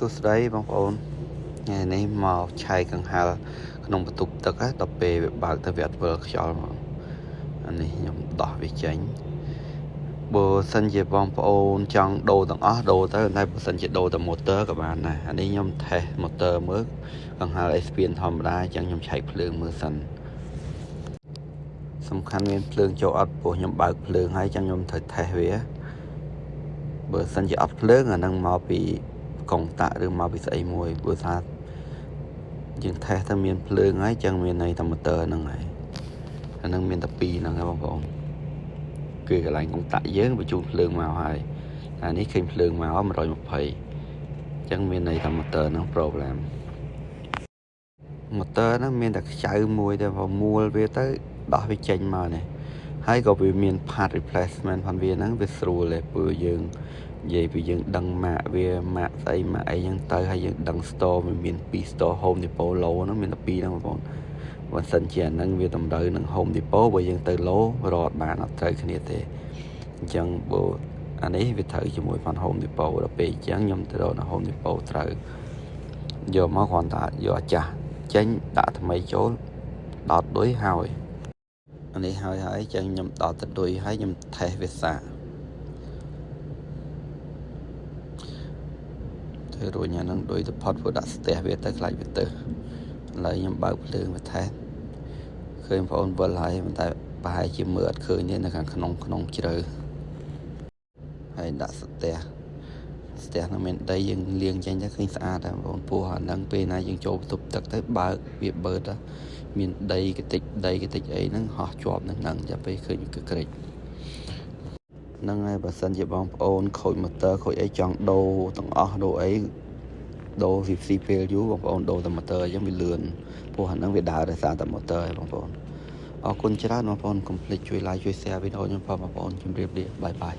សួស្តីបងប្អូនថ្ងៃនេះមកឆែកកង្ហាលក្នុងបន្ទប់ទឹកដល់ពេលវាបើកទៅវាអត់វិលខ្យល់មកអានេះខ្ញុំដោះវាចេញបើសិនជាបងប្អូនចង់ដូរទាំងអស់ដូរទៅតែបើសិនជាដូរតែម៉ូទ័រក៏បានដែរអានេះខ្ញុំថេស្តម៉ូទ័រមើលកង្ហាល Experience ធម្មតាអញ្ចឹងខ្ញុំឆែកភ្លើងមើលសិនសំខាន់មានភ្លើងចូលអត់ព្រោះខ្ញុំបើកភ្លើងហើយអញ្ចឹងខ្ញុំត្រូវថេស្តវាបើសិនជាអត់ភ្លើងអានឹងមកពីកុងតាក់ឬមកពីស្អីមួយព្រោះថាយើងថេស្តទៅមានភ្លើងហើយចឹងមានន័យថាម៉ូទ័រហ្នឹងហើយអានឹងមានតែ2ហ្នឹងហើយបងប្អូនគឺកន្លែងកុងតាក់យើងបញ្ជូនភ្លើងមកហើយអានេះឃើញភ្លើងមក120ចឹងមានន័យថាម៉ូទ័រហ្នឹង problem ម៉ូទ័រហ្នឹងមានតែខ្ចៅមួយតែមូលវាទៅដោះវាចេញមកនេះហើយក៏វាមាន part replacement ផងវាហ្នឹងវាស្រួលទេព្រោះយើងនិយាយពីយើងដឹងម៉ាកវាម៉ាកស្អីម៉ាកអីហ្នឹងទៅហើយយើងដឹង store វាមាន2 store Home Depot low ហ្នឹងមានតែ2ហ្នឹងបងប្អូនបើសិនជាអាហ្នឹងវាតម្រូវនឹង Home Depot បើយើងទៅ low រត់បានអត់ត្រូវគ្នាទេអញ្ចឹងបើអានេះវាត្រូវជាមួយផង Home Depot ដល់ពេលអញ្ចឹងខ្ញុំទៅរកនៅ Home Depot ត្រូវយកមកគ្រាន់តែយកអាចាស់ចេញដាក់ថ្មីចូលដោតដុយហើយអានេះហើយចឹងខ្ញុំដោតទៅដុយហើយខ្ញុំថេស្តវាសាទៅរួចអានឹងដុយទៅផុតព្រោះដាក់ស្ទះវាទៅខ្លាចវាទៅឥឡូវខ្ញុំបើកភ្លើងវាថេស្តឃើញបងប្អូនវិលហើយតែប្រហែលជាមើលអត់ឃើញទេនៅខាងក្នុងជ្រៅហើយដាក់ស្ទះហ្នឹងមានដីយើងលាងចេញទៅឃើញស្អាតដែរបងប្អូនពោះអាហ្នឹងពេលណាយើងចូលបន្ទប់ទឹកទៅបើកវាបឺតមានដីកតិចអីហ្នឹងហោះជាប់នឹងចាំពេលឃើញគឺក្រិចហ្នឹងហើយបើសិនជាបងប្អូនខូចម៉ូទ័រខូចអីចង់ដូរទាំងអស់ដូរអីដូរវាស៊ីពេលយូរបងប្អូនដូរតែម៉ូទ័រអញ្ចឹងវាលឿនពោះអាហ្នឹងវាដើរដោយសារតែម៉ូទ័រឯងបងប្អូនអរគុណច្រើនបងប្អូនកុំភ្លេចជួយ like ជួយ share វីដេអូខ្ញុំផងបងប្អូនជម្រាបលាបាយ